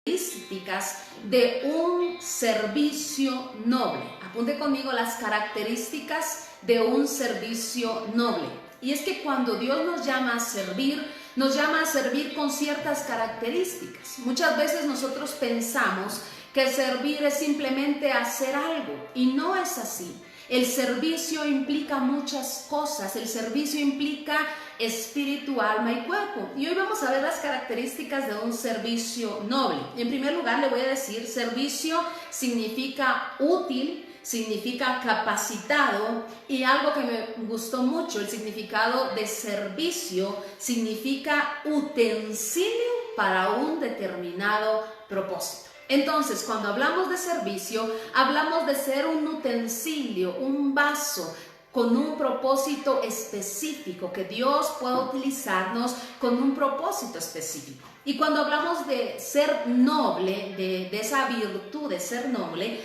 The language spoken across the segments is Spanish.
características de un servicio noble. Apunte conmigo las características de un servicio noble. Y es que cuando Dios nos llama a servir con ciertas características. Muchas veces nosotros pensamos que servir es simplemente hacer algo, y no es así. El servicio implica muchas cosas. El servicio implica espíritu, alma y cuerpo. Y hoy vamos a ver las características de un servicio noble. En primer lugar, le voy a decir, servicio significa útil, significa capacitado, y algo que me gustó mucho, el significado de servicio significa utensilio para un determinado propósito. Entonces, cuando hablamos de servicio, hablamos de ser un utensilio, un vaso con un propósito específico, que Dios pueda utilizarnos con un propósito específico. Y cuando hablamos de ser noble, de esa virtud de ser noble,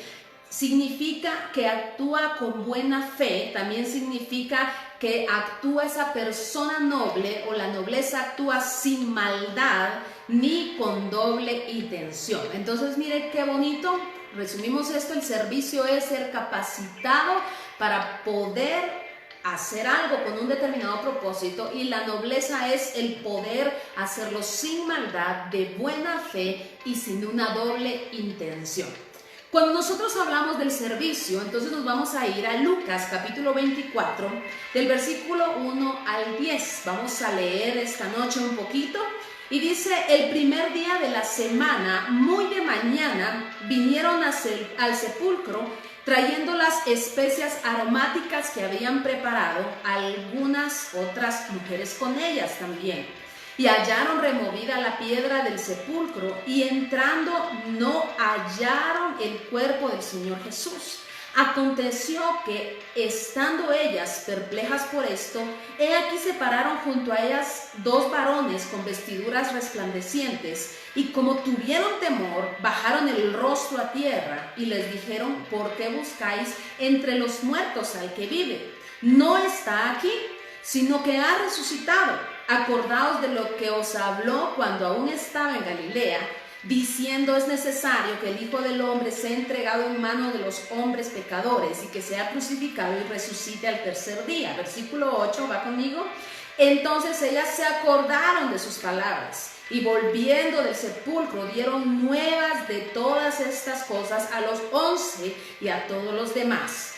significa que actúa con buena fe, también significa que actúa esa persona noble, o la nobleza actúa sin maldad ni con doble intención. Entonces, mire qué bonito. Resumimos esto: el servicio es ser capacitado para poder hacer algo con un determinado propósito, y la nobleza es el poder hacerlo sin maldad, de buena fe y sin una doble intención. Cuando nosotros hablamos del servicio, entonces nos vamos a ir a Lucas capítulo 24, del versículo 1 al 10. Vamos a leer esta noche un poquito. Y dice: el primer día de la semana, muy de mañana, vinieron al sepulcro trayendo las especias aromáticas que habían preparado, algunas otras mujeres con ellas también. Y hallaron removida la piedra del sepulcro, y entrando no hallaron el cuerpo del Señor Jesús. Aconteció que, estando ellas perplejas por esto, he aquí se pararon junto a ellas dos varones con vestiduras resplandecientes, y como tuvieron temor, bajaron el rostro a tierra y les dijeron: ¿por qué buscáis entre los muertos al que vive? No está aquí, sino que ha resucitado. Acordaos de lo que os habló cuando aún estaba en Galilea, diciendo: es necesario que el Hijo del Hombre sea entregado en mano de los hombres pecadores, y que sea crucificado y resucite al tercer día. Versículo 8, ¿va conmigo? Entonces ellas se acordaron de sus palabras, y volviendo del sepulcro dieron nuevas de todas estas cosas a los 11 y a todos los demás.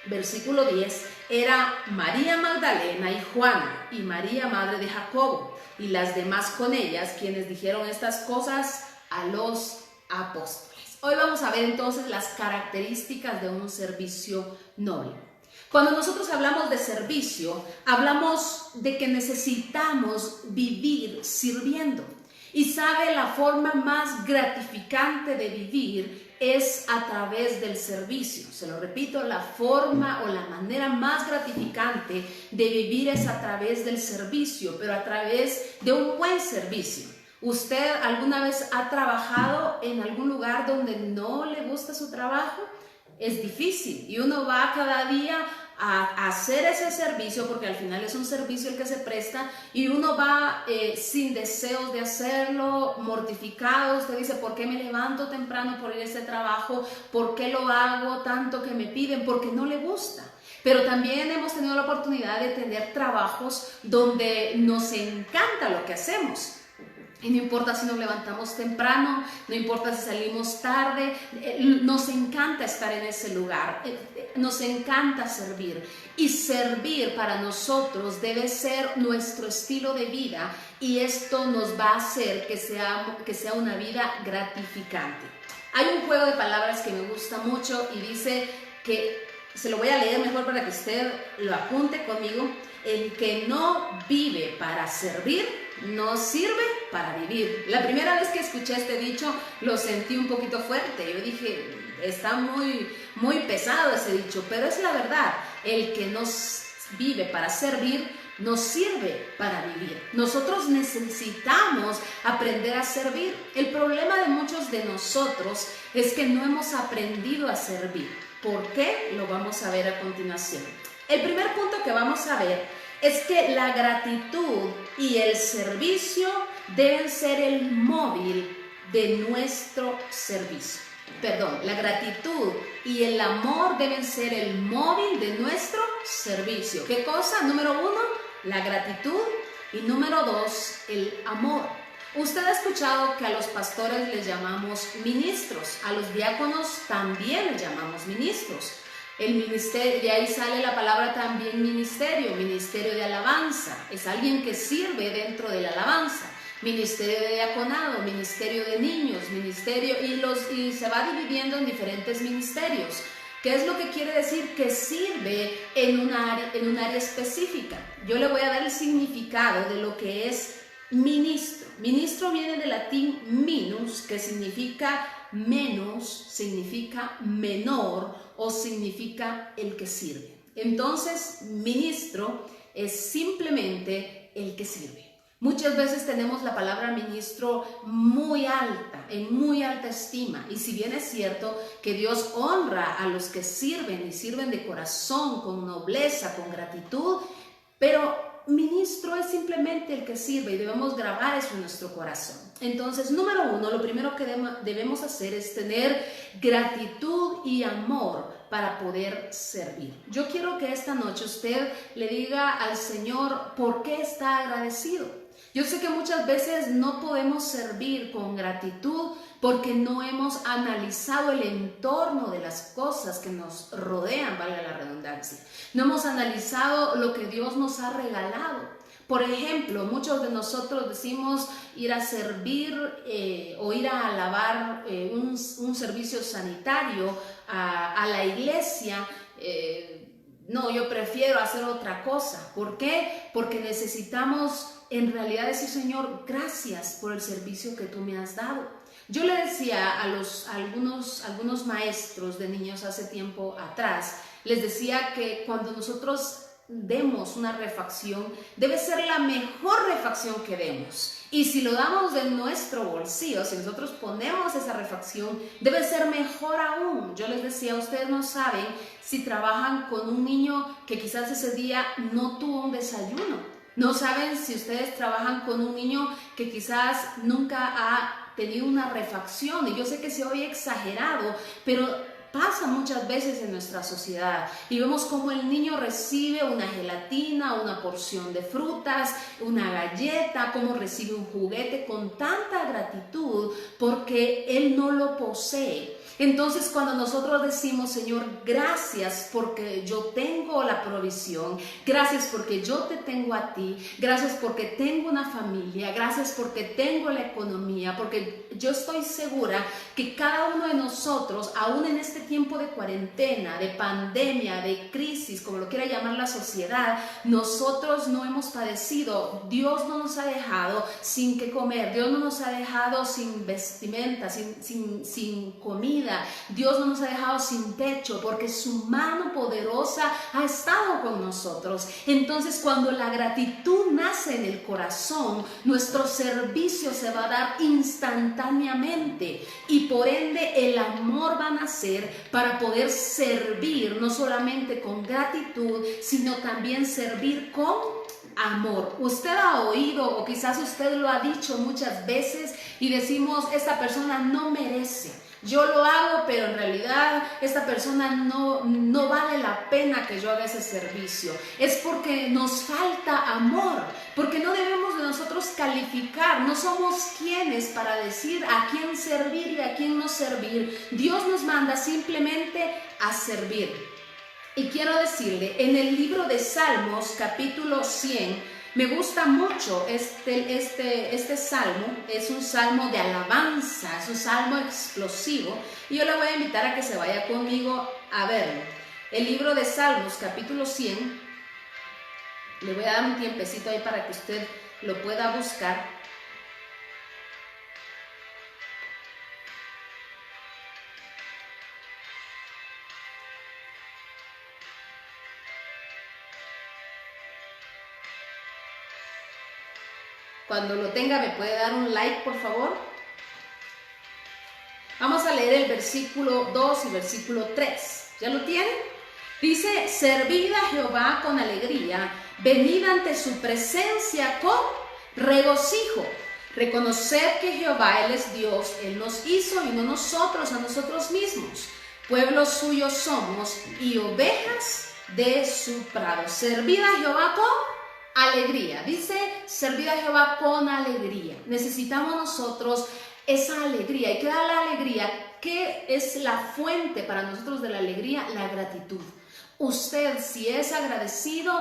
Versículo 10, era María Magdalena y Juana, y María madre de Jacobo, y las demás con ellas, quienes dijeron estas cosas a los apóstoles. Hoy vamos a ver entonces las características de un servicio noble. Cuando nosotros hablamos de servicio, hablamos de que necesitamos vivir sirviendo. Y sabe, la forma más gratificante de vivir es a través del servicio. Se lo repito, la forma o la manera más gratificante de vivir es a través del servicio, pero a través de un buen servicio. ¿Usted alguna vez ha trabajado en algún lugar donde no le gusta su trabajo? Es difícil, y uno va cada día a hacer ese servicio, porque al final es un servicio el que se presta, y uno va sin deseos de hacerlo, mortificado. Usted dice: ¿por qué me levanto temprano por ir a ese trabajo? ¿Por qué lo hago tanto que me piden? Porque no le gusta. Pero también hemos tenido la oportunidad de tener trabajos donde nos encanta lo que hacemos. Y no importa si nos levantamos temprano, no importa si salimos tarde, nos encanta estar en ese lugar, nos encanta servir. Y servir para nosotros debe ser nuestro estilo de vida, y esto nos va a hacer que sea una vida gratificante. Hay un juego de palabras que me gusta mucho y dice que, se lo voy a leer mejor para que usted lo apunte conmigo: el que no vive para servir, no sirve para vivir. La primera vez que escuché este dicho lo sentí un poquito fuerte. Yo dije: está muy pesado ese dicho, pero es la verdad. El que no vive para servir, no sirve para vivir. Nosotros necesitamos aprender a servir. El problema de muchos de nosotros es que no hemos aprendido a servir. ¿Por qué? Lo vamos a ver a continuación. El primer punto que vamos a ver es que la gratitud y el servicio deben ser el móvil de nuestro servicio. Perdón, la gratitud y el amor deben ser el móvil de nuestro servicio. ¿Qué cosa? Número 1, la gratitud, y número 2, el amor. Usted ha escuchado que a los pastores les llamamos ministros, a los diáconos también les llamamos ministros. El ministerio, de ahí sale la palabra también ministerio, ministerio de alabanza, es alguien que sirve dentro de la alabanza. Ministerio de diaconado, ministerio de niños, ministerio, y se va dividiendo en diferentes ministerios. ¿Qué es lo que quiere decir? Que sirve en un área específica. Yo le voy a dar el significado de lo que es ministro. Ministro viene del latín minus, que significa menos, significa menor o significa el que sirve. Entonces, ministro es simplemente el que sirve. Muchas veces tenemos la palabra ministro muy alta, en muy alta estima. Y si bien es cierto que Dios honra a los que sirven y sirven de corazón, con nobleza, con gratitud, pero ministro es simplemente el que sirve y debemos grabar eso en nuestro corazón. Entonces, número 1, lo primero que debemos hacer es tener gratitud y amor para poder servir. Yo quiero que esta noche usted le diga al Señor por qué está agradecido. Yo sé que muchas veces no podemos servir con gratitud porque no hemos analizado el entorno de las cosas que nos rodean, valga la redundancia. No hemos analizado lo que Dios nos ha regalado. Por ejemplo, muchos de nosotros decimos ir a servir o ir a alabar un servicio sanitario a la iglesia. No, yo prefiero hacer otra cosa. ¿Por qué? Porque necesitamos en realidad decir, Señor, gracias por el servicio que tú me has dado. Yo le decía a algunos maestros de niños hace tiempo atrás, les decía que cuando nosotros demos una refacción, debe ser la mejor refacción que demos. Y si lo damos de nuestro bolsillo, si nosotros ponemos esa refacción, debe ser mejor aún. Yo les decía, ustedes no saben si trabajan con un niño que quizás ese día no tuvo un desayuno. No saben si ustedes trabajan con un niño que quizás nunca ha tenido una refacción. Y yo sé que se oye exagerado, pero pasa muchas veces en nuestra sociedad y vemos cómo el niño recibe una gelatina, una porción de frutas, una galleta, cómo recibe un juguete con tanta gratitud porque él no lo posee. Entonces, cuando nosotros decimos, Señor, gracias porque yo tengo la provisión, gracias porque yo te tengo a ti, gracias porque tengo una familia, gracias porque tengo la economía, porque yo estoy segura que cada uno de nosotros, aún en este tiempo de cuarentena, de pandemia, de crisis, como lo quiera llamar la sociedad, nosotros no hemos padecido. Dios no nos ha dejado sin qué comer, Dios no nos ha dejado sin vestimenta, sin comida. Dios no nos ha dejado sin techo porque su mano poderosa ha estado con nosotros. Entonces, cuando la gratitud nace en el corazón, nuestro servicio se va a dar instantáneamente y por ende el amor va a nacer para poder servir no solamente con gratitud, sino también servir con amor. Usted ha oído o quizás usted lo ha dicho muchas veces y decimos, esta persona no merece. Yo lo hago, pero en realidad esta persona no vale la pena que yo haga ese servicio. Es porque nos falta amor, porque no debemos de nosotros calificar, no somos quienes para decir a quién servir y a quién no servir. Dios nos manda simplemente a servir. Y quiero decirle, en el libro de Salmos, capítulo 100, me gusta mucho este salmo. Es un salmo de alabanza, es un salmo explosivo. Y yo le voy a invitar a que se vaya conmigo a verlo. El libro de Salmos, capítulo 100, le voy a dar un tiempecito ahí para que usted lo pueda buscar. Cuando lo tenga, ¿me puede dar un like, por favor? Vamos a leer el versículo 2 y versículo 3. ¿Ya lo tienen? Dice, servid a Jehová con alegría, venid ante su presencia con regocijo. Reconocer que Jehová, Él es Dios, Él nos hizo y no nosotros a nosotros mismos. Pueblo suyo somos y ovejas de su prado. Servid a Jehová con alegría. Dice, servid a Jehová con alegría. Necesitamos nosotros esa alegría. ¿Y qué da la alegría? ¿Qué es la fuente para nosotros de la alegría? La gratitud. Usted, si es agradecido,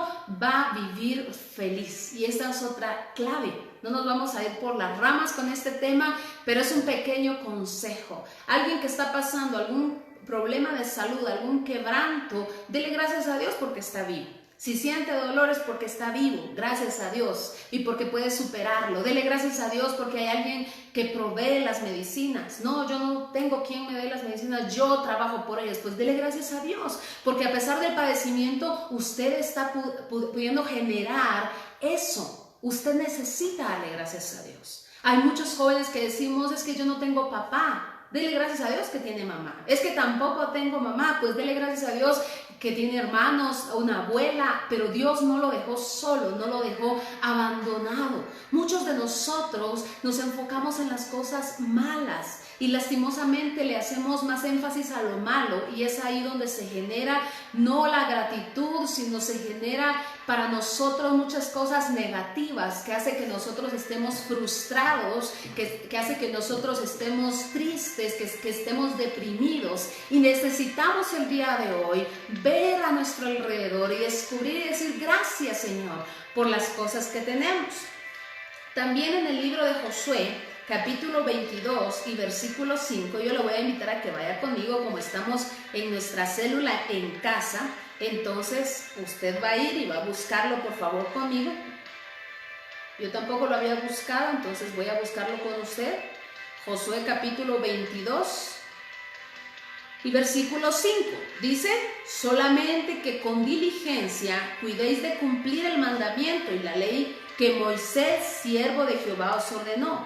va a vivir feliz. Y esta es otra clave. No nos vamos a ir por las ramas con este tema, pero es un pequeño consejo. Alguien que está pasando algún problema de salud, algún quebranto, dele gracias a Dios porque está vivo. Si siente dolores porque está vivo, gracias a Dios, y porque puede superarlo. Dele gracias a Dios porque hay alguien que provee las medicinas. No, yo no tengo quien me dé las medicinas, yo trabajo por ellas. Pues dele gracias a Dios, porque a pesar del padecimiento, usted está pudiendo generar eso. Usted necesita darle gracias a Dios. Hay muchos jóvenes que decimos, es que yo no tengo papá. Dele gracias a Dios que tiene mamá. Es que tampoco tengo mamá, pues dele gracias a Dios que tiene hermanos, una abuela, pero Dios no lo dejó solo, no lo dejó abandonado. Muchos de nosotros nos enfocamos en las cosas malas y lastimosamente le hacemos más énfasis a lo malo, y es ahí donde se genera no la gratitud, sino se genera para nosotros muchas cosas negativas que hace que nosotros estemos frustrados, que hace que nosotros estemos tristes, que estemos deprimidos, y necesitamos el día de hoy ver a nuestro alrededor y descubrir y decir gracias, Señor, por las cosas que tenemos. También en el libro de Josué, capítulo 22 y versículo 5, yo le voy a invitar a que vaya conmigo, como estamos en nuestra célula en casa. Entonces usted va a ir y va a buscarlo, por favor, conmigo. Yo tampoco lo había buscado, entonces voy a buscarlo con usted. Josué capítulo 22 y versículo 5 dice: solamente que con diligencia cuidéis de cumplir el mandamiento y la ley que Moisés, siervo de Jehová, os ordenó,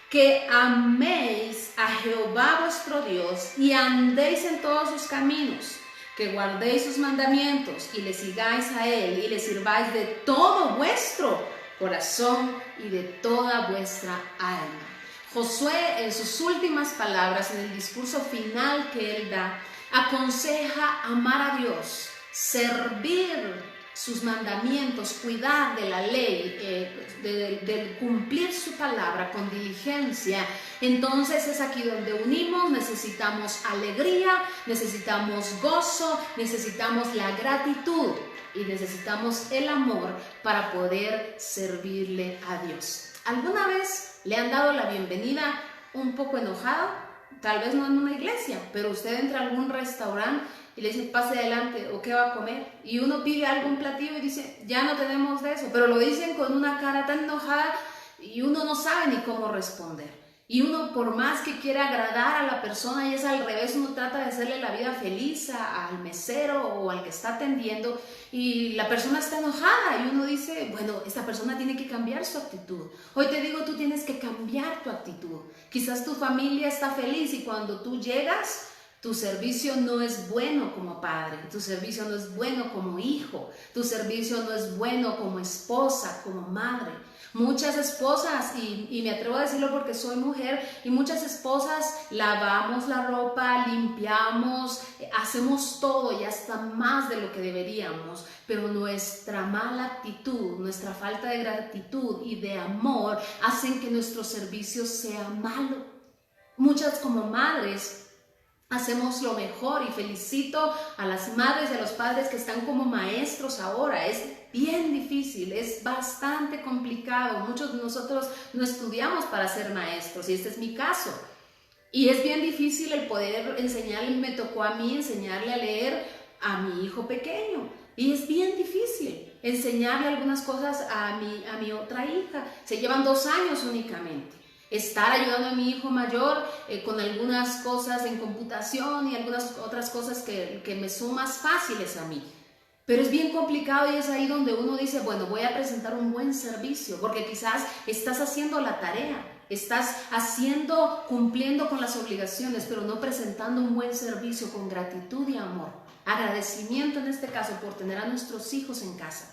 que améis a Jehová vuestro Dios y andéis en todos sus caminos, que guardéis sus mandamientos y le sigáis a Él y le sirváis de todo vuestro corazón y de toda vuestra alma. Josué, en sus últimas palabras, en el discurso final que él da, aconseja amar a Dios, servir sus mandamientos, cuidar de la ley, de cumplir su palabra con diligencia. Entonces es aquí donde unimos, necesitamos alegría, necesitamos gozo, necesitamos la gratitud y necesitamos el amor para poder servirle a Dios. ¿Alguna vez le han dado la bienvenida un poco enojado? Tal vez no en una iglesia, pero usted entra a algún restaurante y le dice pase adelante, o qué va a comer, y uno pide algún platillo y dice ya no tenemos de eso, pero lo dicen con una cara tan enojada y uno no sabe ni cómo responder. Y uno, por más que quiera agradar a la persona, y es al revés, uno trata de hacerle la vida feliz al mesero o al que está atendiendo, y la persona está enojada y uno dice, bueno, esta persona tiene que cambiar su actitud. Hoy te digo, tú tienes que cambiar tu actitud. Quizás tu familia está feliz y cuando tú llegas, tu servicio no es bueno como padre, tu servicio no es bueno como hijo, tu servicio no es bueno como esposa, como madre. Muchas esposas, y me atrevo a decirlo porque soy mujer, y muchas esposas lavamos la ropa, limpiamos, hacemos todo y hasta más de lo que deberíamos, pero nuestra mala actitud, nuestra falta de gratitud y de amor hacen que nuestro servicio sea malo. Muchas como madres hacemos lo mejor, y felicito a las madres y a los padres que están como maestros ahora. Es bien difícil, es bastante complicado. Muchos de nosotros no estudiamos para ser maestros, y este es mi caso. Y es bien difícil el poder enseñarle. Me tocó a mí enseñarle a leer a mi hijo pequeño, y es bien difícil enseñarle algunas cosas a mi otra hija. Se llevan 2 años únicamente. Estar ayudando a mi hijo mayor con algunas cosas en computación y algunas otras cosas que me son más fáciles a mí. Pero es bien complicado, y es ahí donde uno dice, bueno, voy a presentar un buen servicio, porque quizás estás haciendo la tarea, estás cumpliendo con las obligaciones, pero no presentando un buen servicio con gratitud y amor. Agradecimiento en este caso por tener a nuestros hijos en casa.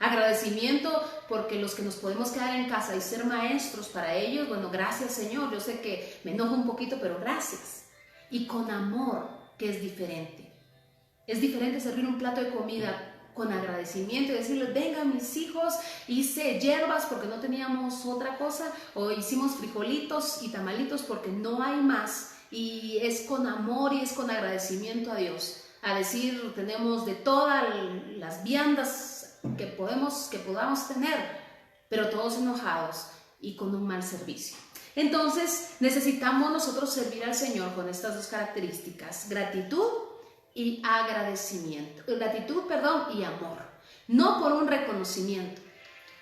Agradecimiento porque los que nos podemos quedar en casa y ser maestros para ellos, bueno, gracias Señor, yo sé que me enojo un poquito, pero gracias. Y con amor, que es diferente. Es diferente servir un plato de comida con agradecimiento y decirles, vengan mis hijos, hice hierbas porque no teníamos otra cosa, o hicimos frijolitos y tamalitos porque no hay más, y es con amor y es con agradecimiento a Dios, a decir, tenemos de todas las viandas que podamos tener, pero todos enojados y con un mal servicio. Entonces necesitamos nosotros servir al Señor con estas dos características, gratitud y agradecimiento, gratitud, y amor, no por un reconocimiento.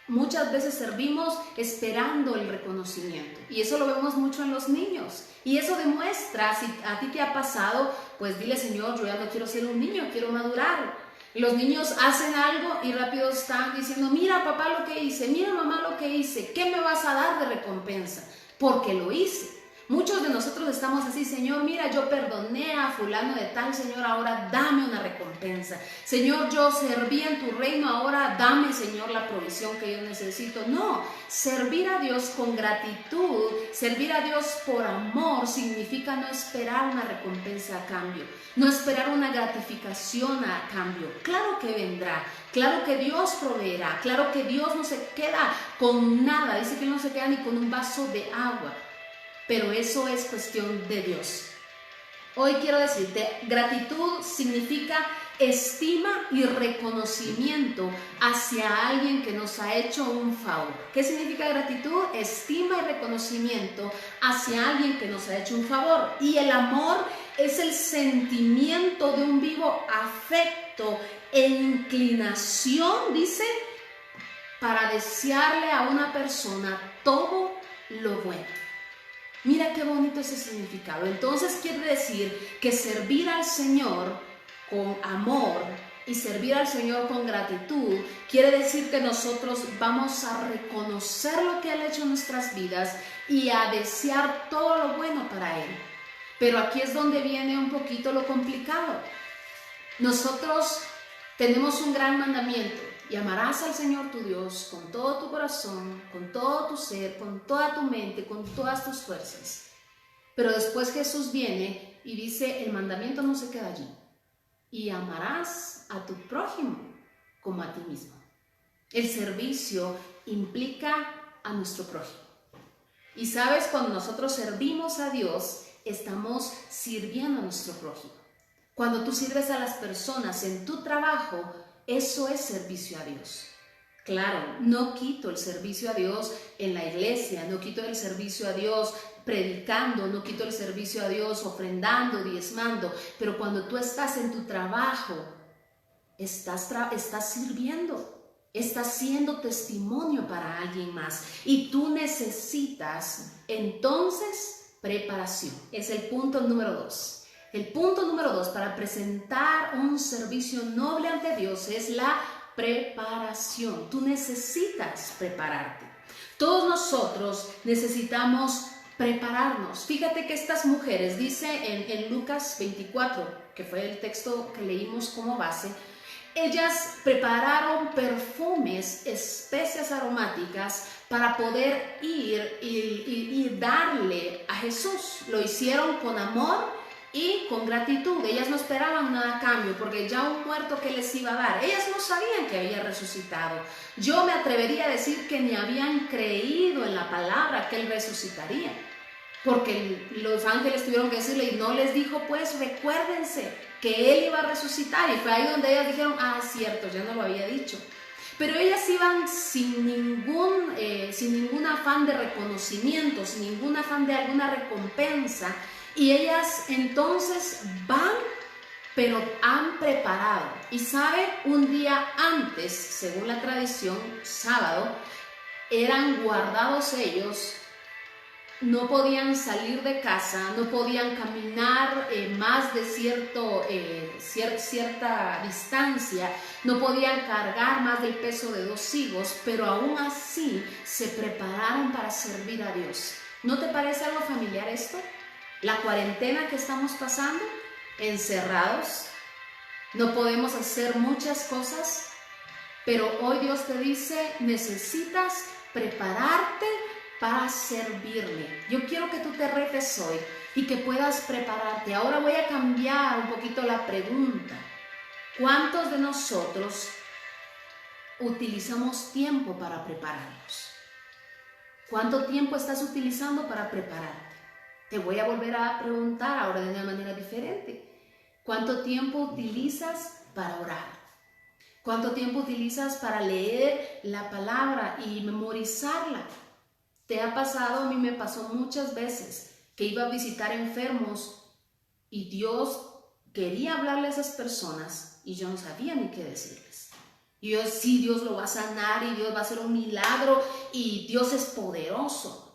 Muchas veces servimos esperando el reconocimiento y eso lo vemos mucho en los niños y eso demuestra, si a ti te ha pasado, pues dile Señor, yo ya no quiero ser un niño, quiero madurar. Los niños hacen algo y rápido están diciendo, mira papá lo que hice, mira mamá lo que hice, ¿qué me vas a dar de recompensa? Porque lo hice. Muchos de nosotros estamos así, Señor, mira, yo perdoné a fulano de tal, Señor, ahora dame una recompensa. Señor, yo serví en tu reino, ahora dame, Señor, la provisión que yo necesito. No, servir a Dios con gratitud, servir a Dios por amor, significa no esperar una recompensa a cambio, no esperar una gratificación a cambio. Claro que vendrá, claro que Dios proveerá, claro que Dios no se queda con nada, dice que Él no se queda ni con un vaso de agua. Pero eso es cuestión de Dios. Hoy quiero decirte, gratitud significa estima y reconocimiento hacia alguien que nos ha hecho un favor. ¿Qué significa gratitud? Estima y reconocimiento hacia alguien que nos ha hecho un favor. Y el amor es el sentimiento de un vivo afecto e inclinación, dice, para desearle a una persona todo lo bueno. Mira qué bonito ese significado. Entonces quiere decir que servir al Señor con amor y servir al Señor con gratitud quiere decir que nosotros vamos a reconocer lo que Él ha hecho en nuestras vidas y a desear todo lo bueno para Él. Pero aquí es donde viene un poquito lo complicado. Nosotros tenemos un gran mandamiento. Y amarás al Señor tu Dios con todo tu corazón, con todo tu ser, con toda tu mente, con todas tus fuerzas. Pero después Jesús viene y dice, el mandamiento no se queda allí. Y amarás a tu prójimo como a ti mismo. El servicio implica a nuestro prójimo. Y sabes, cuando nosotros servimos a Dios, estamos sirviendo a nuestro prójimo. Cuando tú sirves a las personas en tu trabajo, eso es servicio a Dios. Claro, no quito el servicio a Dios en la iglesia, no quito el servicio a Dios predicando, no quito el servicio a Dios ofrendando, diezmando, pero cuando tú estás en tu trabajo, estás sirviendo, estás siendo testimonio para alguien más y tú necesitas entonces preparación. Es el punto número 2. El punto número 2 para presentar un servicio noble ante Dios es la preparación. Tú necesitas prepararte. Todos nosotros necesitamos prepararnos. Fíjate que estas mujeres, dice en Lucas 24, que fue el texto que leímos como base, ellas prepararon perfumes, especias aromáticas para poder ir y darle a Jesús. Lo hicieron con amor y con gratitud. Ellas no esperaban nada a cambio porque ya un muerto que les iba a dar. Ellas no sabían que había resucitado. Yo me atrevería a decir que ni habían creído en la palabra que Él resucitaría, porque los ángeles tuvieron que decirle y no les dijo, pues recuérdense que Él iba a resucitar, y fue ahí donde ellas dijeron, ah, cierto, ya no lo había dicho. Pero ellas iban sin ningún afán de reconocimiento, sin ningún afán de alguna recompensa. Y ellas entonces van, pero han preparado. Y sabe, un día antes, según la tradición, sábado, eran guardados ellos, no podían salir de casa, no podían caminar más de cierta distancia, no podían cargar más del peso de 2 higos, pero aún así se prepararon para servir a Dios. ¿No te parece algo familiar esto? La cuarentena que estamos pasando, encerrados, no podemos hacer muchas cosas, Pero hoy Dios te dice, necesitas prepararte para servirme. Yo quiero que tú te retes hoy y que puedas prepararte. Ahora voy a cambiar un poquito la pregunta. ¿Cuántos de nosotros utilizamos tiempo para prepararnos? ¿Cuánto tiempo estás utilizando para prepararte? Te voy a volver a preguntar ahora de una manera diferente. ¿Cuánto tiempo utilizas para orar? ¿Cuánto tiempo utilizas para leer la palabra y memorizarla? ¿Te ha pasado? A mí me pasó muchas veces que iba a visitar enfermos y Dios quería hablarle a esas personas y yo no sabía ni qué decirles. Y yo, sí, Dios lo va a sanar y Dios va a hacer un milagro y Dios es poderoso.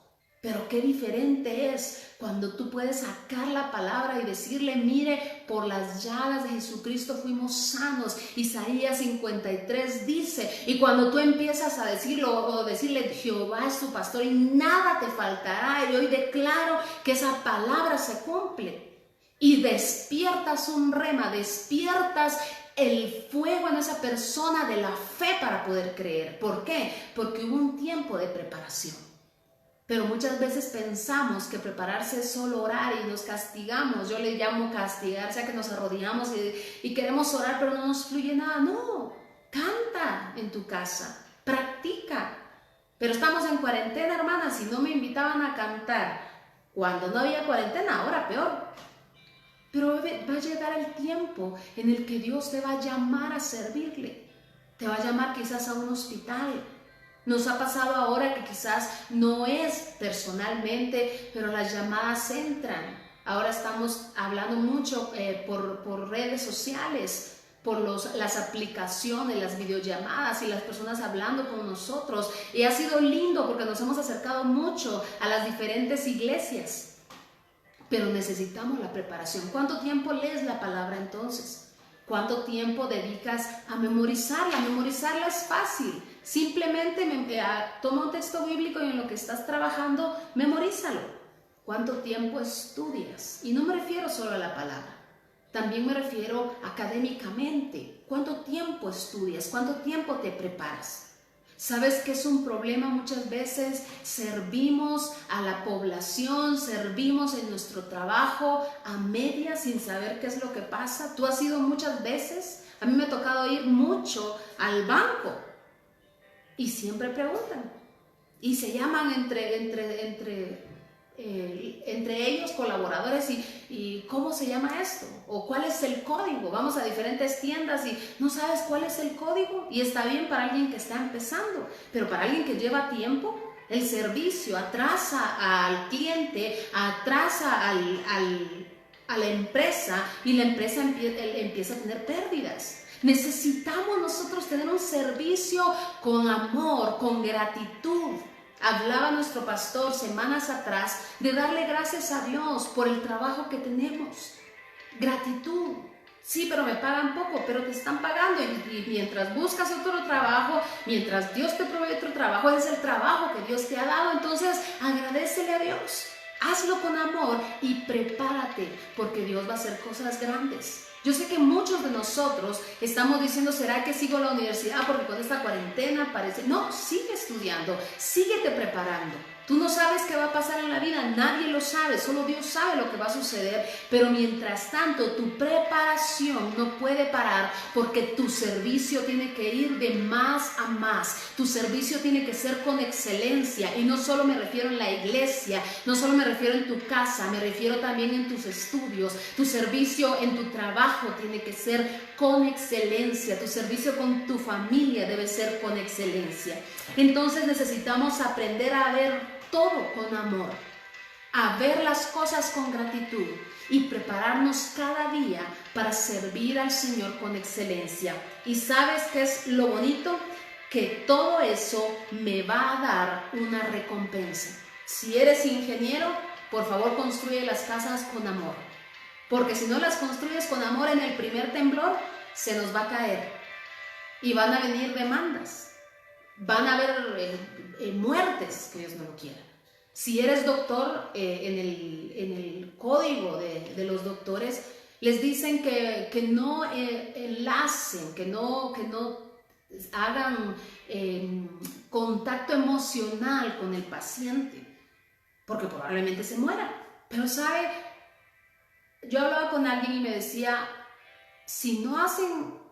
Pero qué diferente es cuando tú puedes sacar la palabra y decirle, mire, por las llagas de Jesucristo fuimos sanos. Isaías 53 dice, y cuando tú empiezas a decirlo o decirle, Jehová es tu pastor y nada te faltará, y hoy declaro que esa palabra se cumple. Y despiertas un rema, despiertas el fuego en esa persona de la fe para poder creer. ¿Por qué? Porque hubo un tiempo de preparación. Pero muchas veces pensamos que prepararse es solo orar y nos castigamos. Yo le llamo castigarse a que nos arrodillamos y queremos orar, pero no nos fluye nada. No, canta en tu casa, practica. Pero estamos en cuarentena, hermanas, y no me invitaban a cantar. Cuando no había cuarentena, ahora peor. Pero va a llegar el tiempo en el que Dios te va a llamar a servirle. Te va a llamar quizás a un hospital. Nos ha pasado ahora que quizás no es personalmente, pero las llamadas entran. Ahora estamos hablando mucho por redes sociales, por las aplicaciones, las videollamadas y las personas hablando con nosotros. Y ha sido lindo porque nos hemos acercado mucho a las diferentes iglesias. Pero necesitamos la preparación. ¿Cuánto tiempo lees la palabra entonces? ¿Cuánto tiempo dedicas a memorizarla? Memorizarla es fácil. Simplemente toma un texto bíblico y en lo que estás trabajando, memorízalo. ¿Cuánto tiempo estudias? Y no me refiero solo a la palabra. También me refiero académicamente. ¿Cuánto tiempo estudias? ¿Cuánto tiempo te preparas? ¿Sabes qué es un problema? Muchas veces servimos a la población, servimos en nuestro trabajo a medias sin saber qué es lo que pasa. ¿Tú has ido muchas veces? A mí me ha tocado ir mucho al banco y siempre preguntan y se llaman entre ellos colaboradores y ¿cómo se llama esto? ¿O cuál es el código? Vamos a diferentes tiendas y no sabes cuál es el código y está bien para alguien que está empezando, pero para alguien que lleva tiempo, el servicio atrasa al cliente, atrasa a la empresa y la empresa empieza a tener pérdidas. Necesitamos nosotros tener un servicio con amor, con gratitud. Hablaba nuestro pastor semanas atrás de darle gracias a Dios por el trabajo que tenemos. Gratitud. Sí, pero me pagan poco, pero te están pagando y mientras buscas otro trabajo, mientras Dios te provee otro trabajo, ese es el trabajo que Dios te ha dado. Entonces, agradécele a Dios. Hazlo con amor y prepárate porque Dios va a hacer cosas grandes. Yo sé que muchos de nosotros estamos diciendo, ¿será que sigo la universidad? Porque con esta cuarentena parece... No, sigue estudiando, síguete preparando. Tú no sabes qué va a pasar en la vida, nadie lo sabe, solo Dios sabe lo que va a suceder. Pero mientras tanto, tu preparación no puede parar porque tu servicio tiene que ir de más a más. Tu servicio tiene que ser con excelencia. Y no solo me refiero en la iglesia, no solo me refiero en tu casa, me refiero también en tus estudios. Tu servicio en tu trabajo tiene que ser con excelencia. Tu servicio con tu familia debe ser con excelencia. Entonces necesitamos aprender a ver todo con amor, a ver las cosas con gratitud y prepararnos cada día para servir al Señor con excelencia. ¿Y sabes qué es lo bonito? Que todo eso me va a dar una recompensa. Si eres ingeniero, por favor construye las casas con amor, porque si no las construyes con amor en el primer temblor, se nos va a caer y van a venir demandas. Van a haber muertes, que Dios no lo quiera. Si eres doctor, en el código de los doctores, les dicen que no enlacen, que no hagan contacto emocional con el paciente, porque probablemente se muera. Pero sabe, yo hablaba con alguien y me decía, si no hacen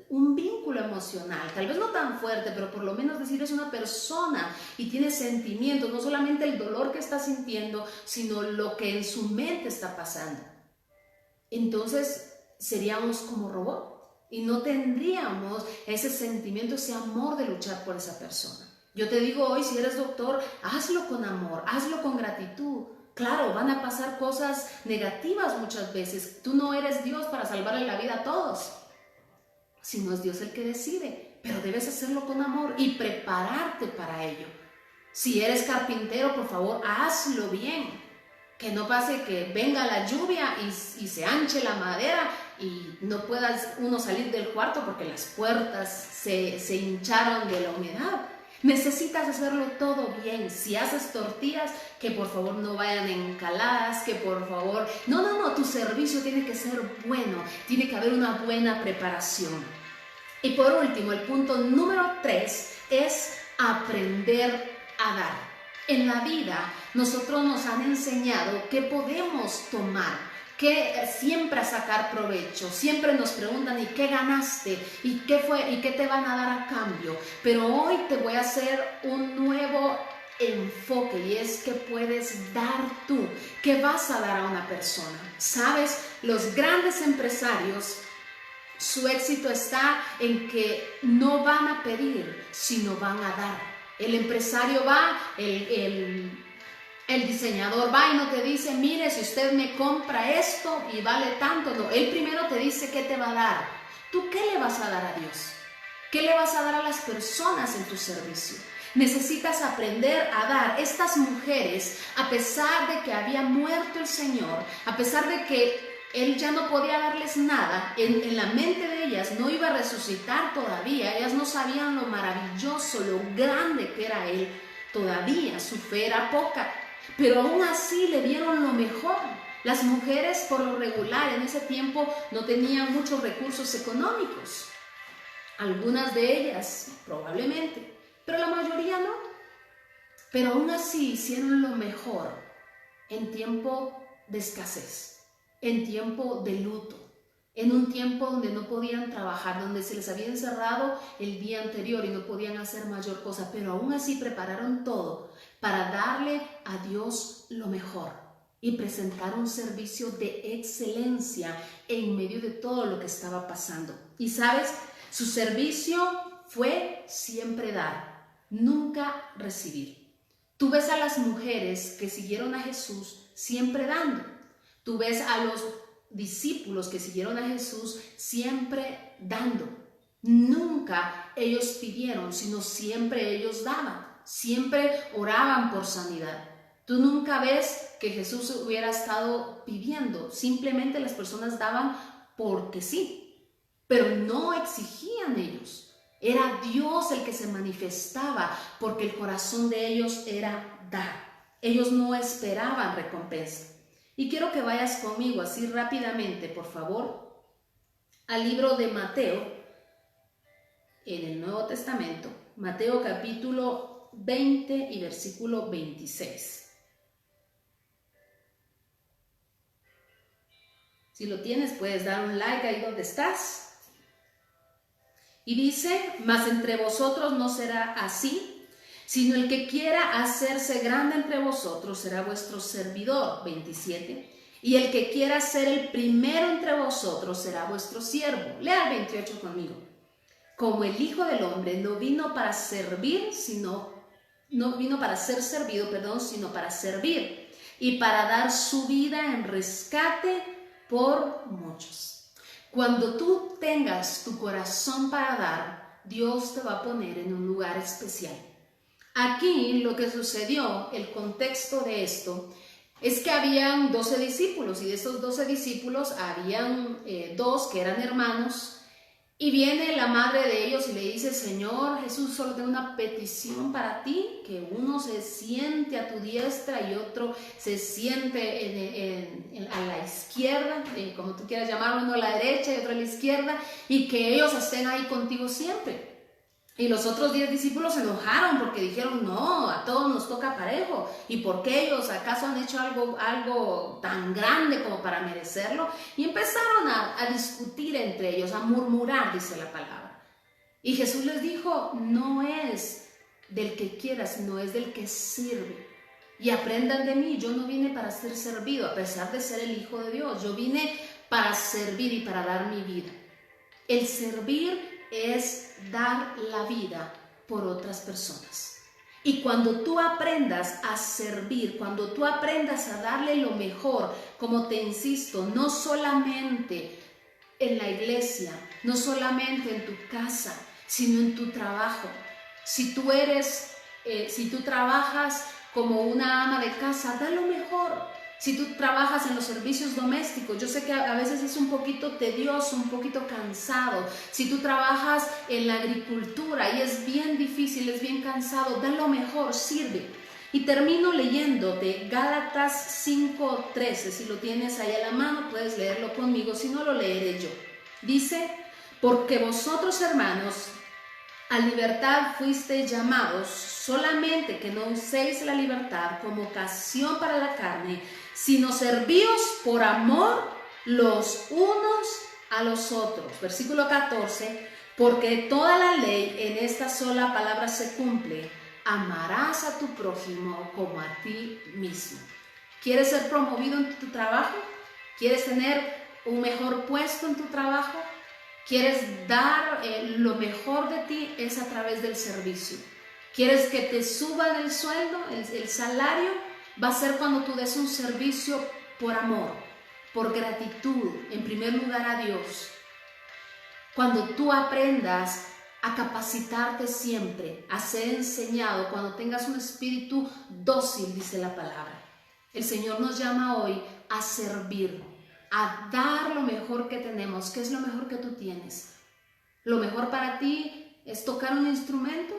un vínculo emocional, tal vez no tan fuerte, pero por lo menos decir es una persona y tiene sentimientos, no solamente el dolor que está sintiendo, sino lo que en su mente está pasando. Entonces seríamos como robots y no tendríamos ese sentimiento, ese amor de luchar por esa persona. Yo te digo hoy, si eres doctor, hazlo con amor, hazlo con gratitud. Claro, van a pasar cosas negativas muchas veces. Tú no eres Dios para salvarle la vida a todos, sino es Dios el que decide, pero debes hacerlo con amor y prepararte para ello. Si eres carpintero, por favor, hazlo bien. Que no pase que venga la lluvia y se anche la madera y no puedas uno salir del cuarto porque las puertas se hincharon de la humedad. Necesitas hacerlo todo bien. Si haces tortillas, que por favor no vayan encaladas, que por favor... No, tu servicio tiene que ser bueno, tiene que haber una buena preparación. Y por último, el punto número 3 es aprender a dar. En la vida, nosotros nos han enseñado que podemos tomar, que siempre a sacar provecho. Siempre nos preguntan, ¿y qué ganaste? ¿Y qué fue? ¿Y qué te van a dar a cambio? Pero hoy te voy a hacer un nuevo enfoque y es que puedes dar tú. ¿Qué vas a dar a una persona? ¿Sabes? Los grandes empresarios, su éxito está en que no van a pedir, sino van a dar. El empresario va, el diseñador va y no te dice, mire, si usted me compra esto y vale tanto. No, él primero te dice qué te va a dar. ¿Tú qué le vas a dar a Dios? ¿Qué le vas a dar a las personas en tu servicio? Necesitas aprender a dar. Estas mujeres, a pesar de que había muerto el Señor, a pesar de que Él ya no podía darles nada, en la mente de ellas no iba a resucitar todavía, ellas no sabían lo maravilloso, lo grande que era Él, todavía su fe era poca, pero aún así le dieron lo mejor. Las mujeres por lo regular en ese tiempo no tenían muchos recursos económicos, algunas de ellas probablemente, pero la mayoría no, pero aún así hicieron lo mejor en tiempo de escasez, en tiempo de luto, en un tiempo donde no podían trabajar, donde se les había encerrado el día anterior y no podían hacer mayor cosa, pero aún así prepararon todo para darle a Dios lo mejor y presentar un servicio de excelencia en medio de todo lo que estaba pasando. Y sabes, su servicio fue siempre dar, nunca recibir. Tú ves a las mujeres que siguieron a Jesús siempre dando. Tú ves a los discípulos que siguieron a Jesús siempre dando. Nunca ellos pidieron, sino siempre ellos daban. Siempre oraban por sanidad. Tú nunca ves que Jesús hubiera estado pidiendo. Simplemente las personas daban porque sí, pero no exigían ellos. Era Dios el que se manifestaba porque el corazón de ellos era dar. Ellos no esperaban recompensa. Y quiero que vayas conmigo así rápidamente, por favor, al libro de Mateo, en el Nuevo Testamento, Mateo capítulo 20 y versículo 26. Si lo tienes, puedes dar un like ahí donde estás. Y dice, mas entre vosotros no será así, sino el que quiera hacerse grande entre vosotros será vuestro servidor. 27. Y el que quiera ser el primero entre vosotros será vuestro siervo. Lea el 28 conmigo. Como el Hijo del Hombre no vino para servir, no vino para ser servido, sino para servir y para dar su vida en rescate por muchos. Cuando tú tengas tu corazón para dar, Dios te va a poner en un lugar especial. Aquí lo que sucedió, el contexto de esto, es que habían 12 discípulos y de esos 12 discípulos habían 2 que eran hermanos y viene la madre de ellos y le dice, Señor Jesús, solo tengo una petición para ti, que uno se siente a tu diestra y otro se siente a la izquierda, como tú quieras llamarlo, uno a la derecha y otro a la izquierda, y que ellos estén ahí contigo siempre. Y los otros 10 discípulos se enojaron porque dijeron, no, a todos nos toca parejo. ¿Y por qué ellos acaso han hecho algo tan grande como para merecerlo? Y empezaron a discutir entre ellos, a murmurar, dice la palabra. Y Jesús les dijo, no es del que quiera, sino es del que sirve. Y aprendan de mí, yo no vine para ser servido, a pesar de ser el Hijo de Dios. Yo vine para servir y para dar mi vida. El servir es dar la vida por otras personas. Y cuando tú aprendas a servir, cuando tú aprendas a darle lo mejor, como te insisto, no solamente en la iglesia, no solamente en tu casa, sino en tu trabajo. Si tú trabajas como una ama de casa, da lo mejor. Si tú trabajas en los servicios domésticos, yo sé que a veces es un poquito tedioso, un poquito cansado. Si tú trabajas en la agricultura y es bien difícil, es bien cansado, da lo mejor, sirve. Y termino leyéndote Gálatas 5:13. Si lo tienes ahí a la mano, puedes leerlo conmigo, si no lo leeré yo. Dice, porque vosotros, hermanos, a libertad fuisteis llamados, solamente que no uséis la libertad como ocasión para la carne, sino servíos por amor los unos a los otros. Versículo 14, porque toda la ley en esta sola palabra se cumple, amarás a tu prójimo como a ti mismo. ¿Quieres ser promovido en tu trabajo? ¿Quieres tener un mejor puesto en tu trabajo? ¿Quieres dar lo mejor de ti? Es a través del servicio. ¿Quieres que te suban el sueldo, el salario? Va a ser cuando tú des un servicio por amor, por gratitud, en primer lugar a Dios. Cuando tú aprendas a capacitarte siempre, a ser enseñado, cuando tengas un espíritu dócil, dice la palabra. El Señor nos llama hoy a servir, a dar lo mejor que tenemos. ¿Qué es lo mejor que tú tienes? Lo mejor para ti es tocar un instrumento.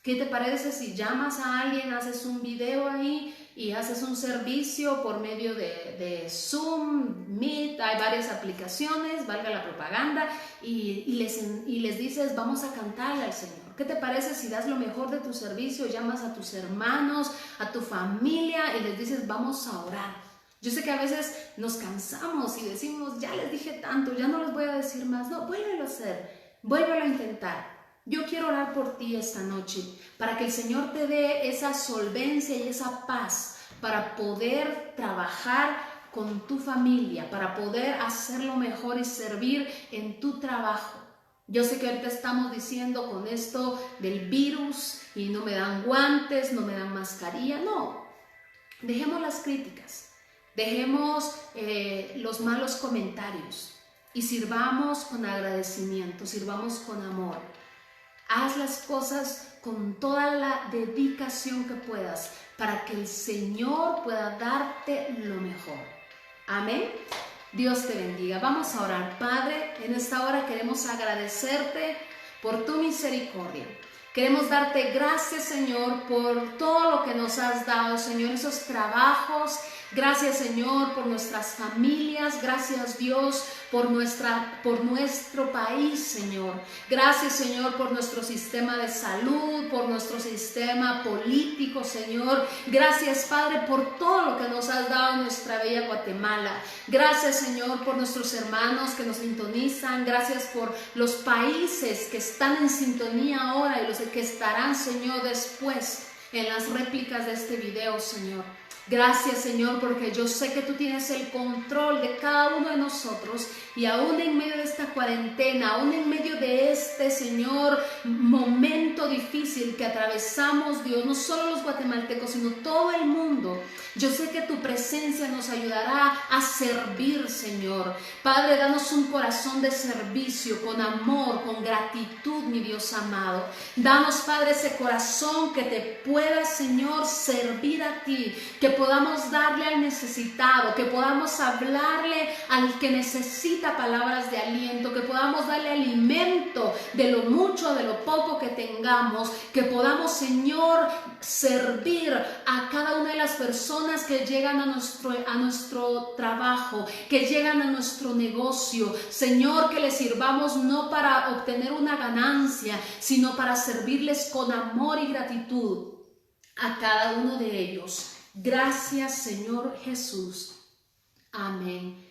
¿Qué te parece si llamas a alguien, haces un video ahí y haces un servicio por medio de Zoom, Meet? Hay varias aplicaciones, valga la propaganda, y les dices, vamos a cantarle al Señor. ¿Qué te parece si das lo mejor de tu servicio, llamas a tus hermanos, a tu familia y les dices, vamos a orar? Yo sé que a veces nos cansamos y decimos, ya les dije tanto, ya no les voy a decir más. No, vuélvelo a hacer, vuélvelo a intentar. Yo quiero orar por ti esta noche, para que el Señor te dé esa solvencia y esa paz para poder trabajar con tu familia, para poder hacerlo mejor y servir en tu trabajo. Yo sé que ahorita estamos diciendo con esto del virus y no me dan guantes, no me dan mascarilla. No, dejemos las críticas. Dejemos los malos comentarios y sirvamos con agradecimiento, sirvamos con amor. Haz las cosas con toda la dedicación que puedas para que el Señor pueda darte lo mejor. Amén. Dios te bendiga. Vamos a orar. Padre, en esta hora queremos agradecerte por tu misericordia. Queremos darte gracias, Señor, por todo lo que nos has dado, Señor, esos trabajos. Gracias, Señor, por nuestras familias. Gracias, Dios, por nuestro país, Señor. Gracias, Señor, por nuestro sistema de salud, por nuestro sistema político, Señor. Gracias, Padre, por todo lo que nos has dado en nuestra bella Guatemala. Gracias, Señor, por nuestros hermanos que nos sintonizan. Gracias por los países que están en sintonía ahora y los que estarán, Señor, después en las réplicas de este video, Señor. Gracias, Señor, porque yo sé que tú tienes el control de cada uno de nosotros y aún en medio de esta cuarentena, aún en medio de este, Señor, momento difícil que atravesamos, Dios, no solo los guatemaltecos, sino todo el mundo. Yo sé que tu presencia nos ayudará a servir, Señor. Padre, danos un corazón de servicio, con amor, con gratitud, mi Dios amado. Danos, Padre, ese corazón que te pueda, Señor, servir a ti, que podamos darle al necesitado, que podamos hablarle al que necesita palabras de aliento, que podamos darle alimento de lo mucho, de lo poco que tengamos, que podamos, Señor, servir a cada una de las personas que llegan a nuestro trabajo, que llegan a nuestro negocio. Señor, que les sirvamos no para obtener una ganancia, sino para servirles con amor y gratitud a cada uno de ellos. Gracias, Señor Jesús. Amén.